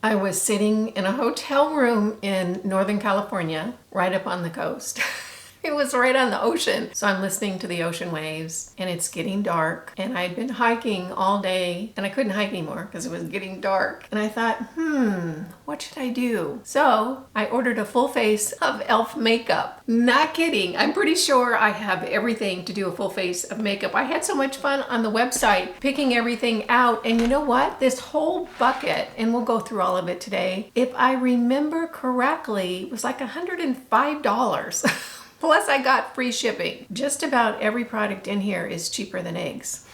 I was sitting in a hotel room in Northern California, right up on the coast. It was right on the ocean. So I'm listening to the ocean waves and it's getting dark, and I'd been hiking all day and I couldn't hike anymore because it was getting dark. And I thought, what should I do? So I ordered a full face of e.l.f. makeup. Not kidding. I'm pretty sure I have everything to do a full face of makeup. I had so much fun on the website picking everything out. And you know what? This whole bucket, and we'll go through all of it today, if I remember correctly, was like $105. Plus I got free shipping. Just about every product in here is cheaper than eggs.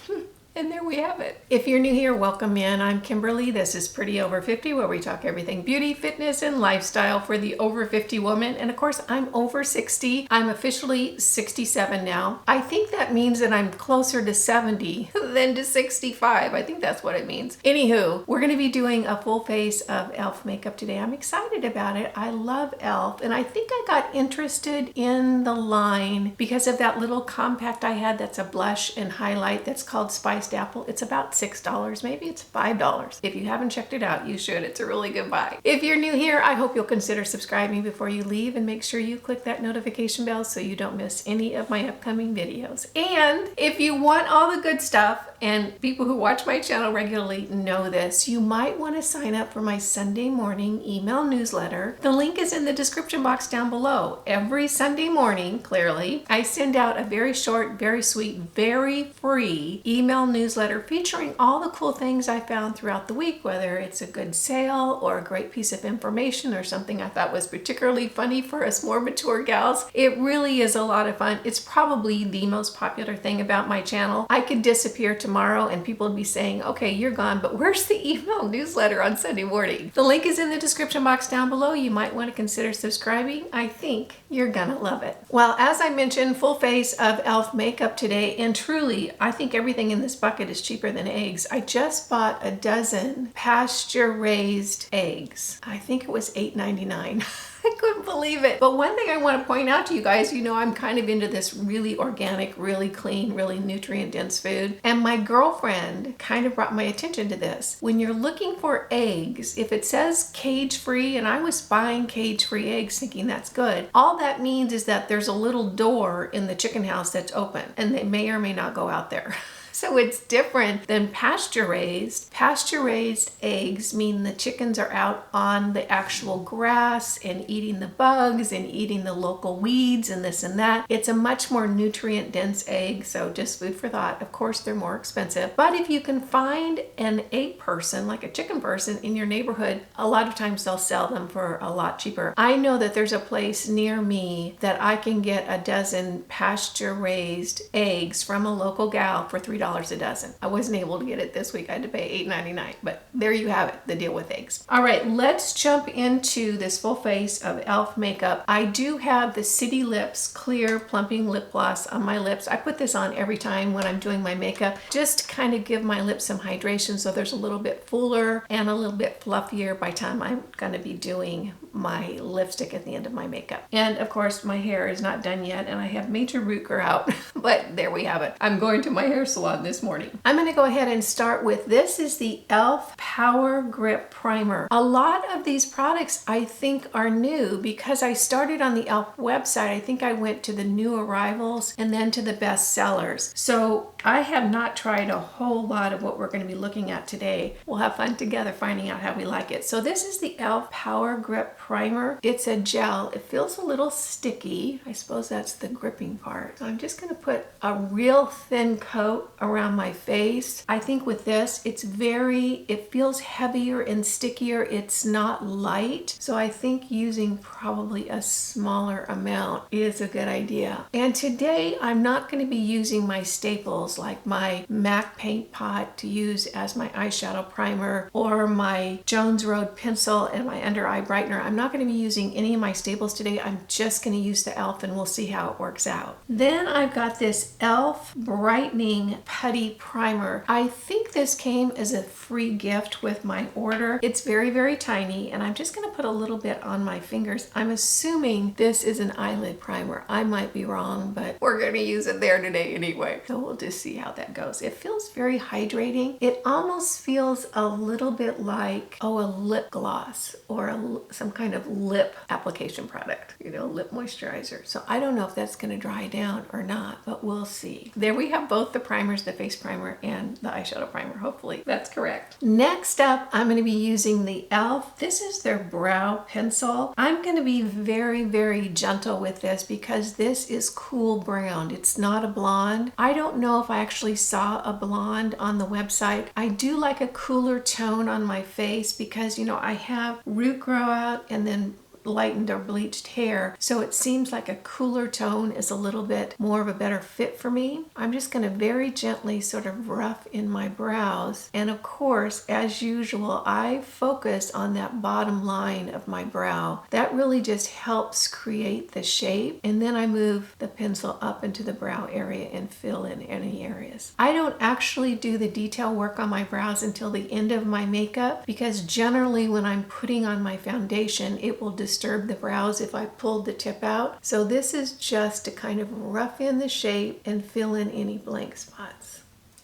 And there we have it. If you're new here, welcome in. I'm Kimberly. This is Pretty Over 50, where we talk everything beauty, fitness, and lifestyle for the over 50 woman. And of course, I'm over 60. I'm officially 67 now. I think that means that I'm closer to 70 than to 65. I think that's what it means. Anywho, we're going to be doing a full face of e.l.f. makeup today. I'm excited about it. I love e.l.f. and I think I got interested in the line because of that little compact I had that's a blush and highlight that's called Spiced Apple. It's about $6, maybe it's $5. If you haven't checked it out, you should. It's a really good buy. If you're new here, I hope you'll consider subscribing before you leave, and make sure you click that notification bell so you don't miss any of my upcoming videos. And if you want all the good stuff, and people who watch my channel regularly know this, you might want to sign up for my Sunday morning email newsletter. The link is in the description box down below. Every Sunday morning, clearly, I send out a very short, very sweet, very free email newsletter featuring all the cool things I found throughout the week, whether it's a good sale or a great piece of information or something I thought was particularly funny for us more mature gals. It really is a lot of fun. It's probably the most popular thing about my channel. I could disappear tomorrow and people would be saying, okay, you're gone, but where's the email newsletter on Sunday morning? The link is in the description box down below. You might want to consider subscribing. I think you're gonna love it. Well, as I mentioned, full face of e.l.f. makeup today, and truly, I think everything in this bucket is cheaper than eggs. I just bought a dozen pasture-raised eggs. I think it was $8.99. I couldn't believe it. But one thing I want to point out to you guys, you know, I'm kind of into this really organic, really clean, really nutrient dense food. And my girlfriend kind of brought my attention to this. When you're looking for eggs, if it says cage free, and I was buying cage free eggs thinking that's good, all that means is that there's a little door in the chicken house that's open and they may or may not go out there. So it's different than pasture raised. Pasture raised eggs mean the chickens are out on the actual grass and eating the bugs and eating the local weeds and this and that. It's a much more nutrient dense egg, so just food for thought. Of course, they're more expensive, but if you can find an egg person, like a chicken person in your neighborhood, a lot of times they'll sell them for a lot cheaper. I know that there's a place near me that I can get a dozen pasture raised eggs from a local gal for $3 a dozen. I wasn't able to get it this week. I had to pay $8.99, but there you have it, the deal with eggs. All right, let's jump into this full face of e.l.f. makeup. I do have the City Lips Clear Plumping Lip Gloss on my lips. I put this on every time when I'm doing my makeup, just to kind of give my lips some hydration so there's a little bit fuller and a little bit fluffier by the time I'm going to be doing my lipstick at the end of my makeup. And of course, my hair is not done yet and I have major root care out, but there we have it. I'm going to my hair salon this morning. I'm going to go ahead and start with, this is the e.l.f. Power Grip Primer. A lot of these products I think are new because I started on the e.l.f. website. I think I went to the new arrivals and then to the best sellers. So I have not tried a whole lot of what we're going to be looking at today. We'll have fun together finding out how we like it. So this is the e.l.f. Power Grip Primer. It's a gel. It feels a little sticky. I suppose that's the gripping part. So I'm just going to put a real thin coat around my face. I think with this, it feels heavier and stickier. It's not light. So I think using probably a smaller amount is a good idea. And today I'm not going to be using my staples like my MAC paint pot to use as my eyeshadow primer or my Jones Road pencil and my under eye brightener. I'm not going to be using any of my staples today. I'm just going to use the e.l.f. and we'll see how it works out. Then I've got this e.l.f. brightening Putty Primer. I think this came as a free gift with my order. It's very, very tiny, and I'm just gonna put a little bit on my fingers. I'm assuming this is an eyelid primer. I might be wrong, but we're gonna use it there today anyway. So we'll just see how that goes. It feels very hydrating. It almost feels a little bit like, a lip gloss or some kind of lip application product, lip moisturizer. So I don't know if that's gonna dry down or not, but we'll see. There we have both the primers, the face primer and the eyeshadow primer. Hopefully that's correct. Next up, I'm gonna be using the e.l.f. This is their brow pencil. I'm gonna be very, very gentle with this because this is cool brown. It's not a blonde. I don't know if I actually saw a blonde on the website. I do like a cooler tone on my face because, I have root grow out and then lightened or bleached hair, so it seems like a cooler tone is a little bit more of a better fit for me. I'm just going to very gently sort of rough in my brows, and of course, as usual, I focus on that bottom line of my brow. That really just helps create the shape, and then I move the pencil up into the brow area and fill in any areas. I don't actually do the detail work on my brows until the end of my makeup because generally when I'm putting on my foundation, it will disturb the brows if I pulled the tip out. So this is just to kind of rough in the shape and fill in any blank spots.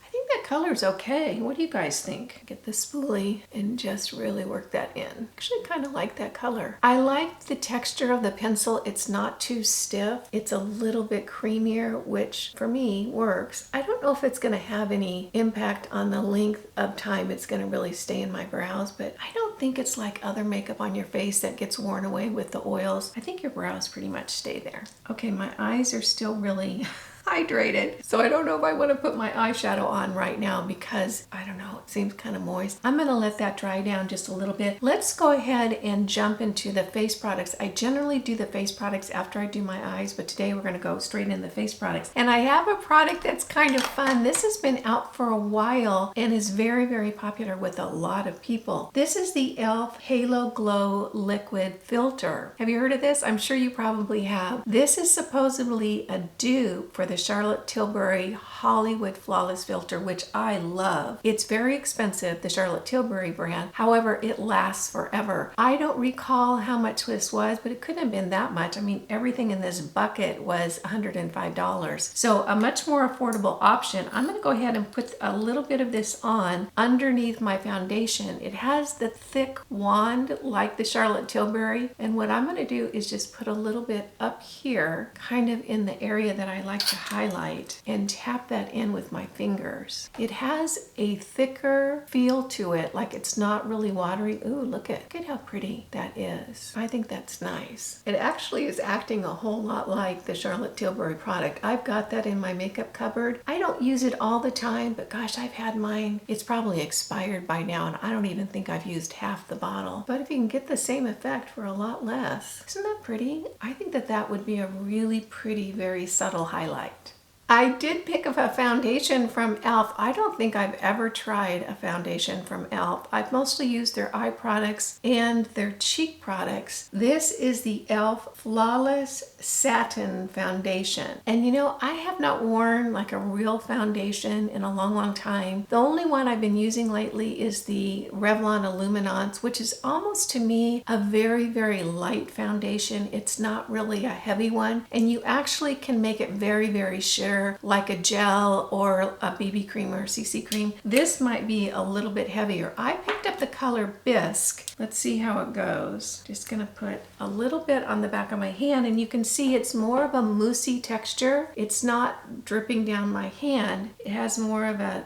I think that color's okay. What do you guys think? Get the spoolie and just really work that in. Actually kind of like that color. I like the texture of the pencil. It's not too stiff. It's a little bit creamier, which for me works. I don't know if it's gonna have any impact on the length of time it's gonna really stay in my brows, but I don't think it's like other makeup on your face that gets worn away with the oils. I think your brows pretty much stay there. Okay, my eyes are still really hydrated, so I don't know if I want to put my eyeshadow on right now because I don't know, it seems kind of moist. I'm gonna let that dry down just a little bit. Let's go ahead and jump into the face products. I generally do the face products after I do my eyes, but today we're gonna go straight in the face products. And I have a product that's kind of fun. This has been out for a while and is very, very popular with a lot of people. This is the e.l.f. Halo Glow Liquid Filter. Have you heard of this? I'm sure you probably have. This is supposedly a dupe for the Charlotte Tilbury Hollywood Flawless Filter, which I love. It's very expensive, the Charlotte Tilbury brand. However, it lasts forever. I don't recall how much this was, but it couldn't have been that much. I mean, everything in this bucket was $105. So a much more affordable option. I'm gonna go ahead and put a little bit of this on underneath my foundation. It has the thick wand like the Charlotte Tilbury. And what I'm gonna do is just put a little bit up here, kind of in the area that I like to highlight, and tap that in with my fingers. It has a thicker feel to it, like it's not really watery. Ooh, look at how pretty that is. I think that's nice. It actually is acting a whole lot like the Charlotte Tilbury product. I've got that in my makeup cupboard. I don't use it all the time, but gosh, I've had mine. It's probably expired by now, and I don't even think I've used half the bottle. But if you can get the same effect for a lot less, isn't that pretty? I think that that would be a really pretty, very subtle highlight. I did pick up a foundation from e.l.f. I don't think I've ever tried a foundation from e.l.f. I've mostly used their eye products and their cheek products. This is the e.l.f. Flawless Satin Foundation. And I have not worn like a real foundation in a long, long time. The only one I've been using lately is the Revlon Illuminance, which is almost to me a very, very light foundation. It's not really a heavy one. And you actually can make it very, very sheer, like a gel or a BB cream or CC cream. This might be a little bit heavier. I picked up the color Bisque. Let's see how it goes. Just gonna put a little bit on the back of my hand, and you can see it's more of a moussey texture. It's not dripping down my hand. It has more of a,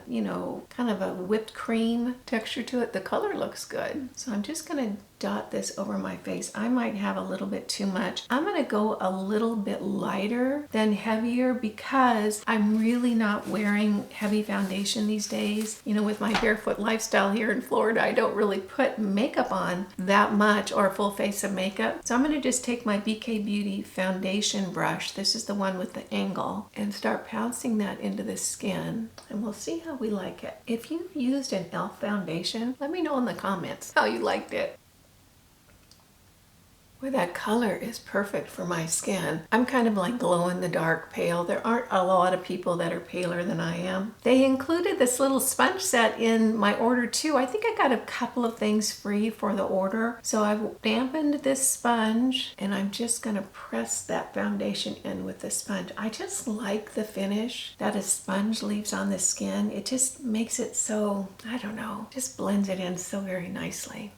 kind of a whipped cream texture to it. The color looks good. So I'm just gonna dot this over my face. I might have a little bit too much. I'm gonna go a little bit lighter than heavier because I'm really not wearing heavy foundation these days. With my barefoot lifestyle here in Florida, I don't really put makeup on that much or a full face of makeup. So I'm gonna just take my BK Beauty foundation brush. This is the one with the angle, and start pouncing that into the skin, and we'll see how we like it. If you've used an e.l.f. foundation, let me know in the comments how you liked it. Well, that color is perfect for my skin. I'm kind of like glow in the dark pale. There aren't a lot of people that are paler than I am. They included this little sponge set in my order too. I think I got a couple of things free for the order. So I've dampened this sponge and I'm just gonna press that foundation in with the sponge. I just like the finish that a sponge leaves on the skin. It just makes it so, I don't know, just blends it in so very nicely.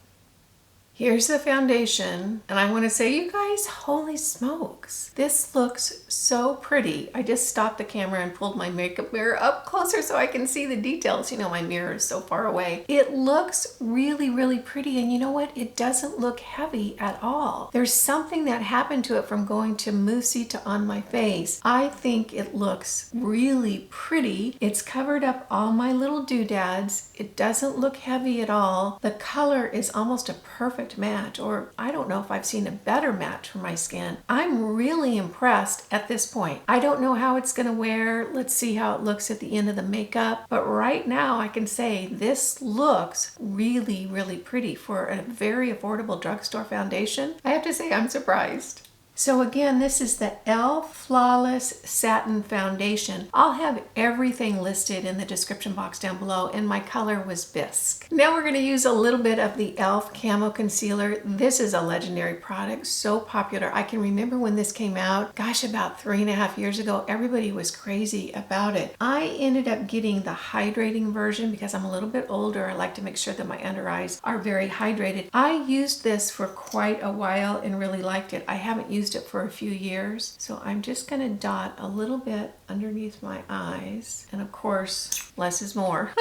Here's the foundation, and I want to say, you guys, holy smokes, this looks so pretty. I just stopped the camera and pulled my makeup mirror up closer so I can see the details. You know, my mirror is so far away. It looks really, really pretty, and you know what? It doesn't look heavy at all. There's something that happened to it from going to moussey to on my face. I think it looks really pretty. It's covered up all my little doodads. It doesn't look heavy at all. The color is almost a perfect match, or I don't know if I've seen a better match for my skin. I'm really impressed at this point. I don't know how it's gonna wear. Let's see how it looks at the end of the makeup. But right now I can say this looks really, really pretty for a very affordable drugstore foundation. I have to say I'm surprised. So again, this is the e.l.f. Flawless Satin Foundation. I'll have everything listed in the description box down below, and my color was Bisque. Now we're going to use a little bit of the e.l.f. Camo Concealer. This is a legendary product, so popular. I can remember when this came out, gosh, about 3.5 years ago, everybody was crazy about it. I ended up getting the hydrating version because I'm a little bit older. I like to make sure that my under eyes are very hydrated. I used this for quite a while and really liked it. I haven't used it for a few years, so I'm just going to dot a little bit underneath my eyes, and of course less is more.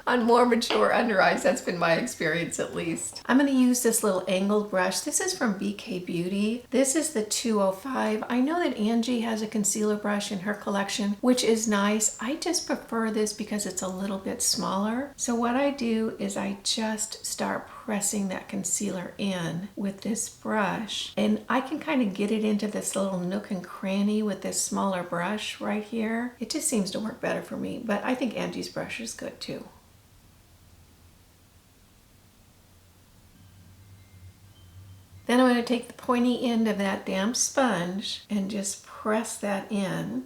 On more mature under eyes, that's been my experience at least. I'm going to use this little angled brush. This is from BK Beauty. This is the 205. I know that Angie has a concealer brush in her collection, which is nice. I just prefer this because it's a little bit smaller. So what I do is I just start pressing that concealer in with this brush, and I can kind of get it into this little nook and cranny with this smaller brush right here. It just seems to work better for me, but I think Angie's brush is good too. Then I'm going to take the pointy end of that damp sponge and just press that in.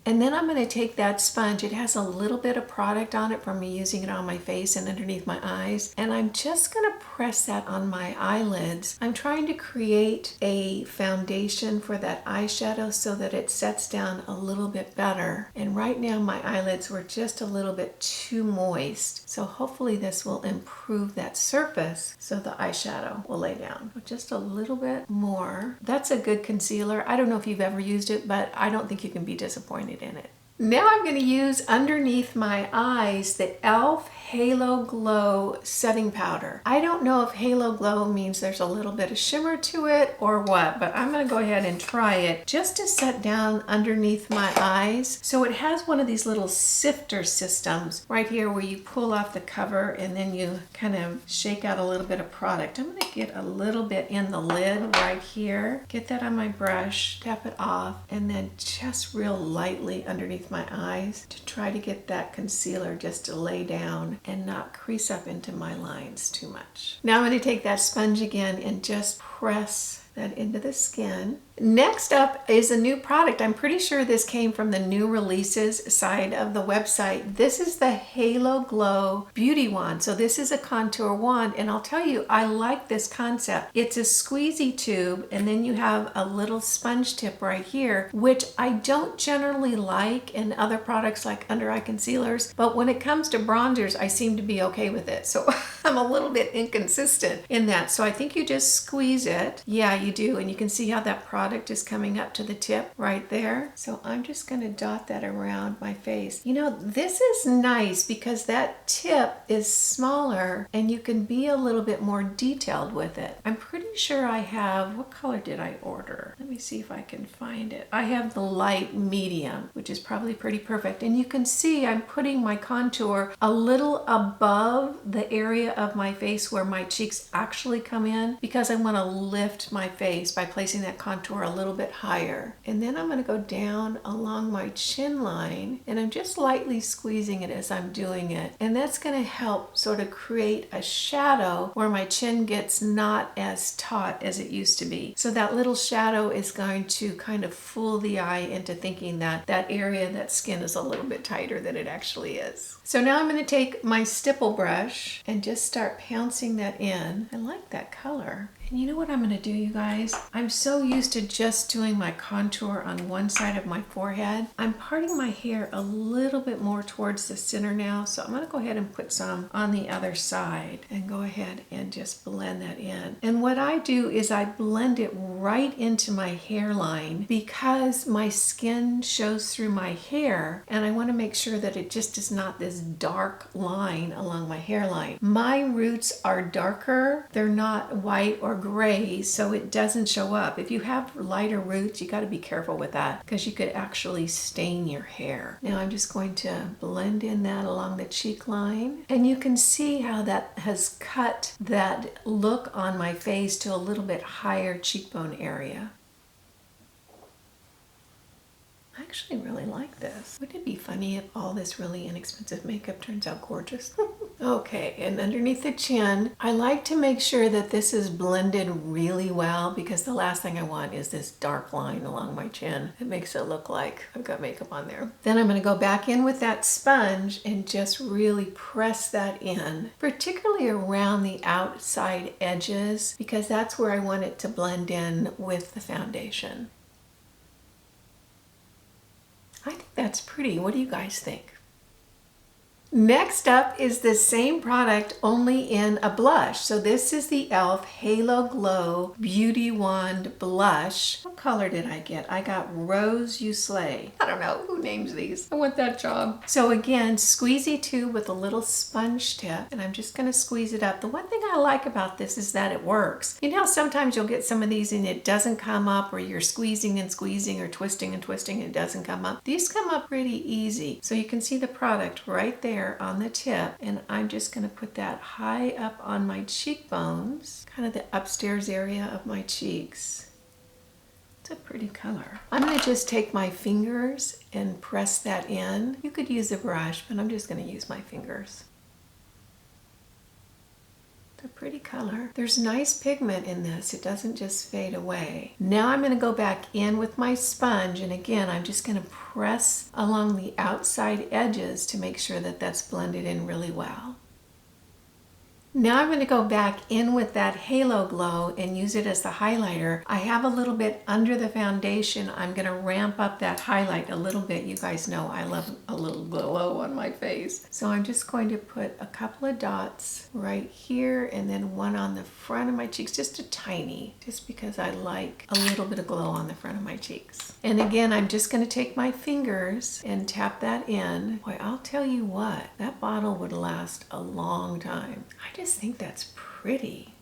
And then I'm going to take that sponge. It has a little bit of product on it from me using it on my face and underneath my eyes. And I'm just going to press that on my eyelids. I'm trying to create a foundation for that eyeshadow so that it sets down a little bit better. And right now my eyelids were just a little bit too moist. So hopefully this will improve that surface so the eyeshadow will lay down. Just a little bit more. That's a good concealer. I don't know if you've ever used it, but I don't think you can be disappointed in it. Now I'm going to use underneath my eyes the e.l.f. Halo Glow Setting Powder. I don't know if Halo Glow means there's a little bit of shimmer to it or what, but I'm going to go ahead and try it just to set down underneath my eyes. So it has one of these little sifter systems right here where you pull off the cover and then you kind of shake out a little bit of product. I'm going to get a little bit in the lid right here, get that on my brush, tap it off, and then just real lightly underneath my eyes to try to get that concealer just to lay down and not crease up into my lines too much. Now I'm going to take that sponge again and just press that into the skin. Next up is a new product. I'm pretty sure this came from the new releases side of the website. This is the Halo Glow Beauty Wand. So this is a contour wand, and I'll tell you, I like this concept. It's a squeezy tube, and then you have a little sponge tip right here, which I don't generally like in other products like under eye concealers, but when it comes to bronzers, I seem to be okay with it. So I'm a little bit inconsistent in that. So I think you just squeeze it. Yeah, you do, and you can see how that product is coming up to the tip right there. So I'm just going to dot that around my face. You know, this is nice because that tip is smaller and you can be a little bit more detailed with it. I'm pretty sure I have, what color did I order? Let me see if I can find it. I have the light medium, which is probably pretty perfect. And you can see I'm putting my contour a little above the area of my face where my cheeks actually come in because I want to lift my face by placing that contour contour a little bit higher. And then I'm going to go down along my chin line, and I'm just lightly squeezing it as I'm doing it. And that's going to help sort of create a shadow where my chin gets not as taut as it used to be. So that little shadow is going to kind of fool the eye into thinking that that area, that skin is a little bit tighter than it actually is. So now I'm going to take my stipple brush and just start pouncing that in. I like that color. And you know what I'm going to do, you guys? I'm so used to just doing my contour on one side of my forehead. I'm parting my hair a little bit more towards the center now, so I'm going to go ahead and put some on the other side and go ahead and just blend that in. And what I do is I blend it right into my hairline because my skin shows through my hair, and I want to make sure that it just is not this dark line along my hairline. My roots are darker. They're not white or gray, so it doesn't show up. If you have lighter roots, you got to be careful with that because you could actually stain your hair. Now I'm just going to blend in that along the cheek line, and you can see how that has cut that look on my face to a little bit higher cheekbone area. I actually really like this. Wouldn't it be funny if all this really inexpensive makeup turns out gorgeous? Okay, and underneath the chin, I like to make sure that this is blended really well because the last thing I want is this dark line along my chin. It makes it look like I've got makeup on there. Then I'm going to go back in with that sponge and just really press that in, particularly around the outside edges because that's where I want it to blend in with the foundation. I think that's pretty. What do you guys think? Next up is the same product only in a blush. So this is the e.l.f. Halo Glow Beauty Wand Blush. What color did I get? I got Rose You Slay. I don't know who names these. I want that job. So again, squeezy tube with a little sponge tip, and I'm just going to squeeze it up. The one thing I like about this is that it works. You know how sometimes you'll get some of these and it doesn't come up, or you're squeezing and squeezing or twisting and twisting and it doesn't come up. These come up pretty easy. So you can see the product right there on the tip, and I'm just going to put that high up on my cheekbones, kind of the upstairs area of my cheeks. It's a pretty color. I'm going to just take my fingers and press that in. You could use a brush, but I'm just going to use my fingers. A pretty color. There's nice pigment in this. It doesn't just fade away. Now I'm going to go back in with my sponge, and again I'm just going to press along the outside edges to make sure that that's blended in really well. Now I'm going to go back in with that Halo Glow and use it as the highlighter. I have a little bit under the foundation. I'm going to ramp up that highlight a little bit. You guys know I love a little glow on my face. So I'm just going to put a couple of dots right here and then one on the front of my cheeks, just a tiny, just because I like a little bit of glow on the front of my cheeks. And again, I'm just going to take my fingers and tap that in. Boy, I'll tell you what, that bottle would last a long time. I just think that's pretty.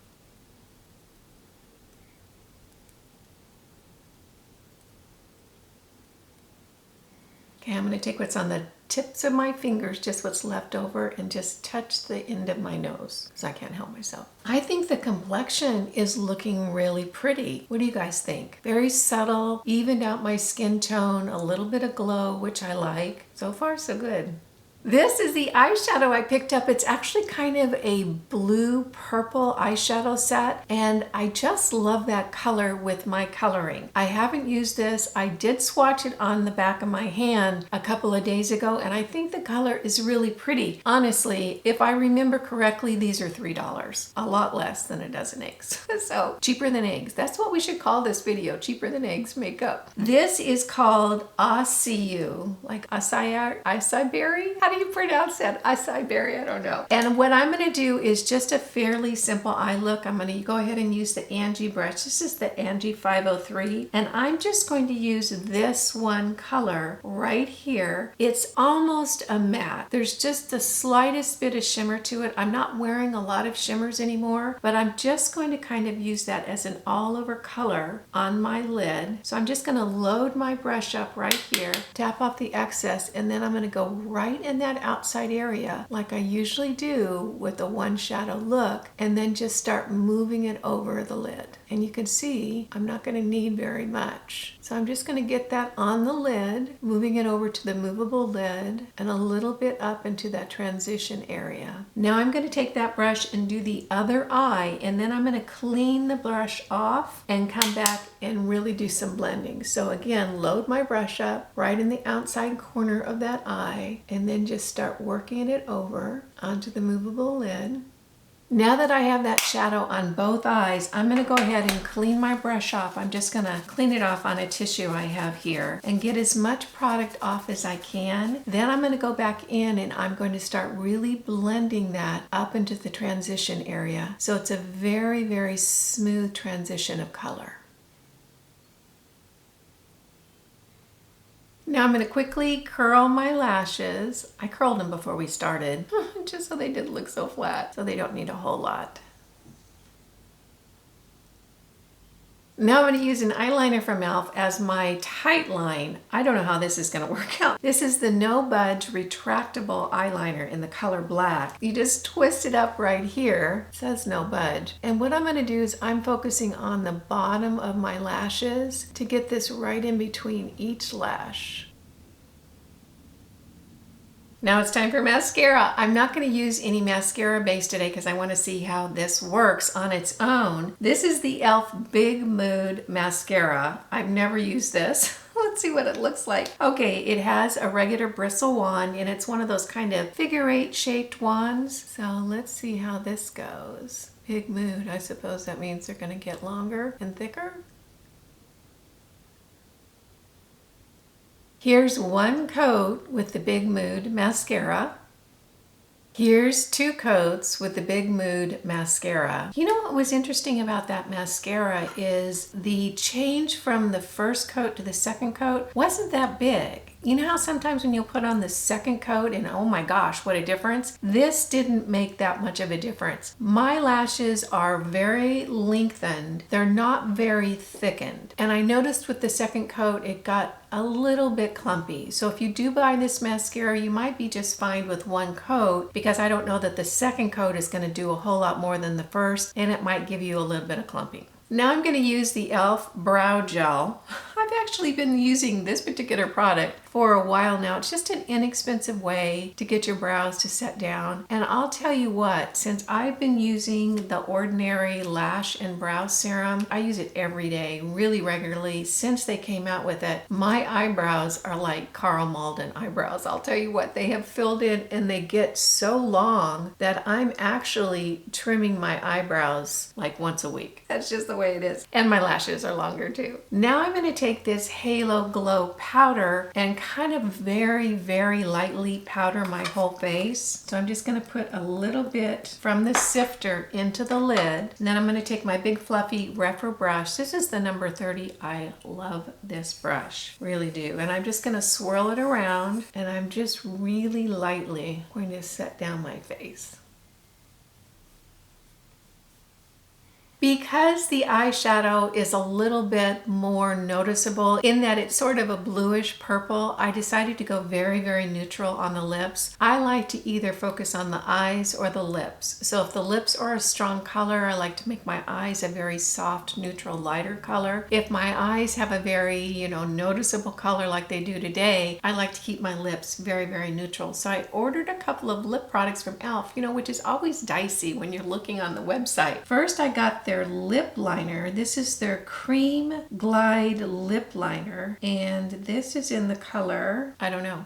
Okay, I'm going to take what's on the tips of my fingers, just what's left over, and just touch the end of my nose because I can't help myself. I think the complexion is looking really pretty. What do you guys think? Very subtle, evened out my skin tone, a little bit of glow, which I like. So far, so good. This is the eyeshadow I picked up. It's actually kind of a blue-purple eyeshadow set, and I just love that color with my coloring. I haven't used this. I did swatch it on the back of my hand a couple of days ago, and I think the color is really pretty. Honestly, if I remember correctly, these are $3. A lot less than a dozen eggs. So, cheaper than eggs. That's what we should call this video, cheaper than eggs makeup. This is called Acai, like acai berry? How do you pronounce that? Acai berry, I don't know. And what I'm going to do is just a fairly simple eye look. I'm going to go ahead and use the Angie brush. This is the Angie 503, and I'm just going to use this one color right here. It's almost a matte. There's just the slightest bit of shimmer to it. I'm not wearing a lot of shimmers anymore, but I'm just going to kind of use that as an all-over color on my lid. So I'm just going to load my brush up right here, tap off the excess, and then I'm going to go right in that outside area like I usually do with the one shadow look, and then just start moving it over the lid. And you can see I'm not going to need very much. So I'm just going to get that on the lid, moving it over to the movable lid and a little bit up into that transition area. Now I'm going to take that brush and do the other eye, and then I'm going to clean the brush off and come back and really do some blending. So again, load my brush up right in the outside corner of that eye and then just start working it over onto the movable lid. Now that I have that shadow on both eyes, I'm going to go ahead and clean my brush off. I'm just going to clean it off on a tissue I have here and get as much product off as I can. Then I'm going to go back in and I'm going to start really blending that up into the transition area. So it's a very, very smooth transition of color. Now I'm going to quickly curl my lashes. I curled them before we started, just so they didn't look so flat, so they don't need a whole lot. Now I'm going to use an eyeliner from e.l.f. as my tight line. I don't know how this is going to work out. This is the No Budge retractable eyeliner in the color black. You just twist it up right here. It says No Budge. And what I'm going to do is I'm focusing on the bottom of my lashes to get this right in between each lash. Now it's time for mascara. I'm not going to use any mascara base today because I want to see how this works on its own. This is the e.l.f. Big Mood Mascara. I've never used this. Let's see what it looks like. Okay, it has a regular bristle wand and it's one of those kind of figure-8 shaped wands. So let's see how this goes. Big Mood, I suppose that means they're going to get longer and thicker. Here's one coat with the Big Mood mascara. Here's 2 coats with the Big Mood mascara. You know what was interesting about that mascara is the change from the first coat to the second coat wasn't that big. You know how sometimes when you put on the second coat and oh my gosh, what a difference? This didn't make that much of a difference. My lashes are very lengthened. They're not very thickened. And I noticed with the second coat, it got a little bit clumpy. So if you do buy this mascara, you might be just fine with one coat because I don't know that the second coat is going to do a whole lot more than the first, and it might give you a little bit of clumping. Now I'm going to use the e.l.f. Brow Gel. I've actually been using this particular product for a while now. It's just an inexpensive way to get your brows to set down. And I'll tell you what, since I've been using the Ordinary Lash and Brow Serum, I use it every day, really regularly. Since they came out with it, my eyebrows are like Karl Malden eyebrows. I'll tell you what, they have filled in and they get so long that I'm actually trimming my eyebrows like once a week. That's just the way it is. And my lashes are longer too. Now I'm going to take this Halo Glow powder and kind of very, very lightly powder my whole face. So I'm just going to put a little bit from the sifter into the lid. And then I'm going to take my big fluffy Rephr brush. This is the number 30. I love this brush, really do. And I'm just going to swirl it around and I'm just really lightly going to set down my face. Because the eyeshadow is a little bit more noticeable in that it's sort of a bluish purple, I decided to go very, very neutral on the lips. I like to either focus on the eyes or the lips. So if the lips are a strong color, I like to make my eyes a very soft, neutral, lighter color. If my eyes have a very, noticeable color like they do today, I like to keep my lips very, very neutral. So I ordered a couple of lip products from e.l.f., which is always dicey when you're looking on the website. First, I got their lip liner. This is their Cream Glide lip liner, and this is in the color, I don't know.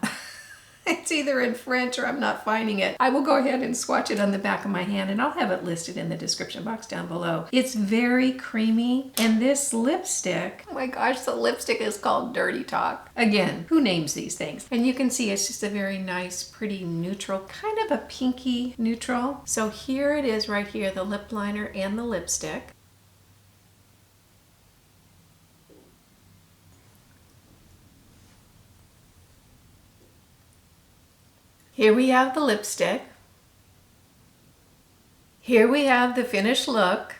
It's either in French or I'm not finding it. I will go ahead and swatch it on the back of my hand and I'll have it listed in the description box down below. It's very creamy, and this lipstick, oh my gosh, the lipstick is called Dirty Talk. Again, who names these things? And you can see it's just a very nice, pretty neutral, kind of a pinky neutral. So here it is right here, the lip liner and the lipstick. Here we have the lipstick. Here we have the finished look.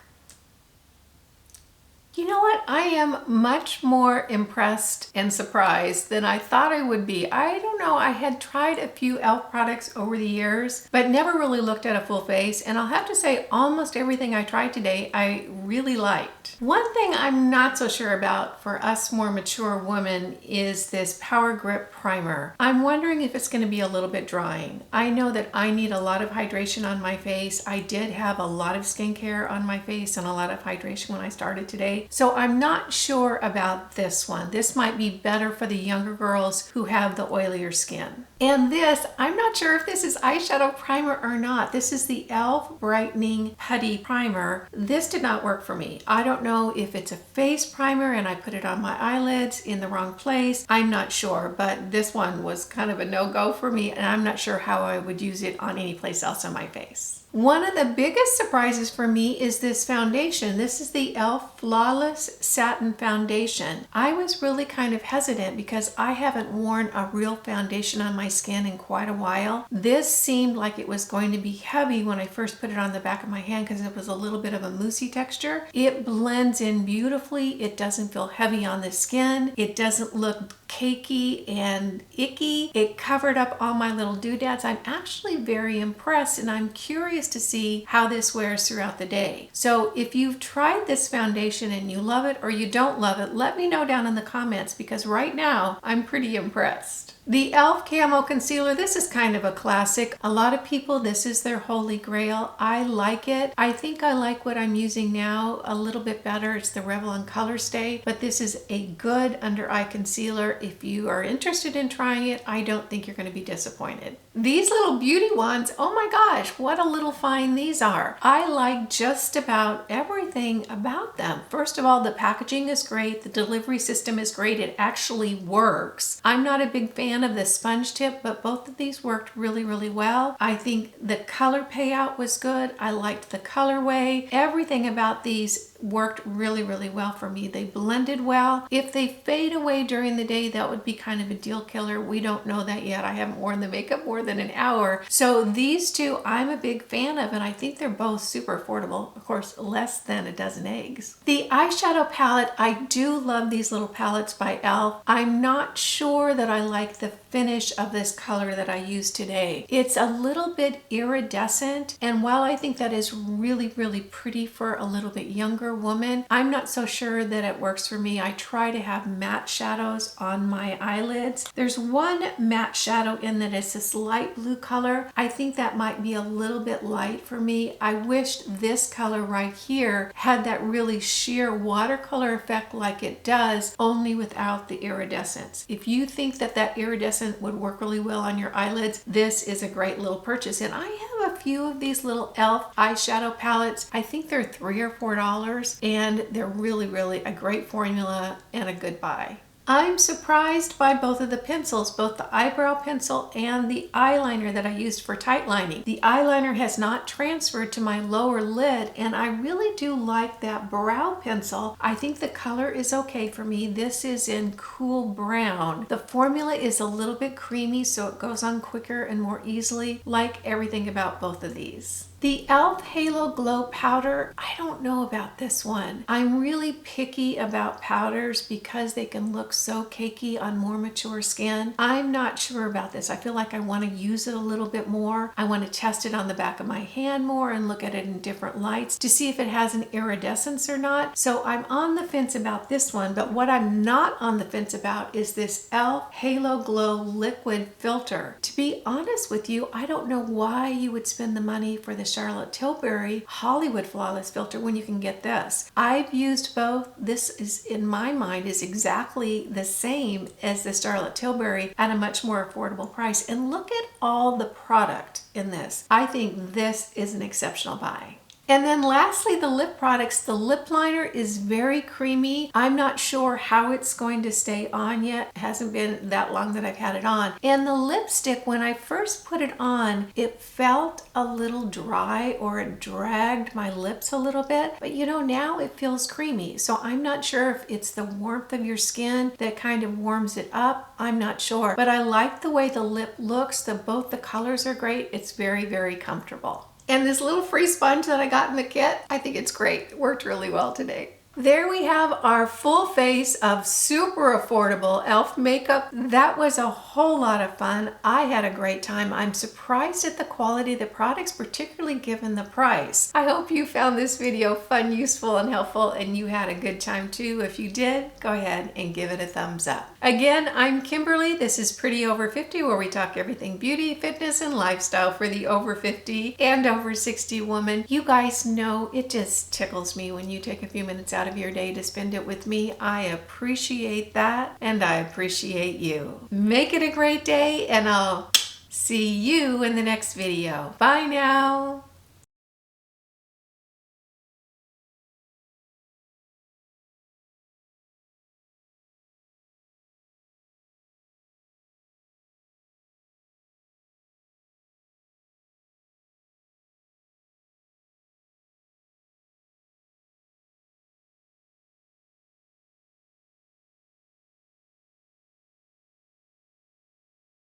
You know what? I am much more impressed and surprised than I thought I would be. I don't know. I had tried a few e.l.f. products over the years, but never really looked at a full face. And I'll have to say almost everything I tried today, I really liked. One thing I'm not so sure about for us more mature women is this Power Grip Primer. I'm wondering if it's going to be a little bit drying. I know that I need a lot of hydration on my face. I did have a lot of skincare on my face and a lot of hydration when I started today. So I'm not sure about this one. This might be better for the younger girls who have the oilier skin. And this, I'm not sure if this is eyeshadow primer or not. This is the e.l.f. Brightening Putty Primer. This did not work for me. I don't know if it's a face primer and I put it on my eyelids in the wrong place. I'm not sure, but this one was kind of a no-go for me, and I'm not sure how I would use it on any place else on my face. One of the biggest surprises for me is this foundation. This is the e.l.f. Flawless Satin Foundation. I was really kind of hesitant because I haven't worn a real foundation on my skin in quite a while. This seemed like it was going to be heavy when I first put it on the back of my hand because it was a little bit of a moussey texture. It blends in beautifully. It doesn't feel heavy on the skin. It doesn't look cakey and icky. It covered up all my little doodads. I'm actually very impressed, and I'm curious to see how this wears throughout the day. So if you've tried this foundation and you love it or you don't love it, let me know down in the comments, because right now I'm pretty impressed. The e.l.f. Camo Concealer, this is kind of a classic. A lot of people, this is their holy grail. I like it. I think I like what I'm using now a little bit better. It's the Revlon Color Stay, but this is a good under eye concealer. If you are interested in trying it, I don't think you're going to be disappointed. These little beauty ones, oh my gosh, what a little find these are. I like just about everything about them. First of all, the packaging is great. The delivery system is great. It actually works. I'm not a big fan of the sponge tip, but both of these worked really, really well. I think the color payout was good. I liked the colorway. Everything about these worked really, really well for me. They blended well. If they fade away during the day, that would be kind of a deal killer. We don't know that yet. I haven't worn the makeup more than an hour. So these two I'm a big fan of, and I think they're both super affordable. Of course, less than a dozen eggs. The eyeshadow palette, I do love these little palettes by e.l.f. I'm not sure that I like the finish of this color that I used today. It's a little bit iridescent, and while I think that is really, really pretty for a little bit younger woman, I'm not so sure that it works for me. I try to have matte shadows on my eyelids. There's one matte shadow in that is this light blue color. I think that might be a little bit light for me. I wished this color right here had that really sheer watercolor effect like it does, only without the iridescence. If you think that that iridescent would work really well on your eyelids, this is a great little purchase. And I have a few of these little e.l.f. eyeshadow palettes. I think they're $3 or $4, and they're really, really a great formula and a good buy. I'm surprised by both of the pencils, both the eyebrow pencil and the eyeliner that I used for tight lining. The eyeliner has not transferred to my lower lid, and I really do like that brow pencil. I think the color is okay for me. This is in Cool Brown. The formula is a little bit creamy, so it goes on quicker and more easily, like everything about both of these. The e.l.f. Halo Glow Powder, I don't know about this one. I'm really picky about powders because they can look so cakey on more mature skin. I'm not sure about this. I feel like I want to use it a little bit more. I want to test it on the back of my hand more and look at it in different lights to see if it has an iridescence or not. So I'm on the fence about this one, but what I'm not on the fence about is this e.l.f. Halo Glow Liquid Filter. To be honest with you, I don't know why you would spend the money for the Charlotte Tilbury Hollywood Flawless Filter when you can get this. I've used both. This is, in my mind, is exactly the same as the Charlotte Tilbury at a much more affordable price. And look at all the product in this. I think this is an exceptional buy. And then lastly, the lip products. The lip liner is very creamy. I'm not sure how it's going to stay on yet. It hasn't been that long that I've had it on. And the lipstick, when I first put it on, it felt a little dry, or it dragged my lips a little bit. But you know, now it feels creamy. So I'm not sure if it's the warmth of your skin that kind of warms it up. I'm not sure. But I like the way the lip looks. Both the colors are great. It's very, very comfortable. And this little free sponge that I got in the kit, I think it's great. It worked really well today. There we have our full face of super affordable e.l.f. makeup. That was a whole lot of fun. I had a great time. I'm surprised at the quality of the products, particularly given the price. I hope you found this video fun, useful, and helpful, and you had a good time too. If you did, go ahead and give it a thumbs up. Again, I'm Kimberly. This is Pretty Over 50, where we talk everything beauty, fitness, and lifestyle for the over 50 and over 60 woman. You guys know it just tickles me when you take a few minutes out of your day to spend it with me. I appreciate that, and I appreciate you. Make it a great day, and I'll see you in the next video. Bye now.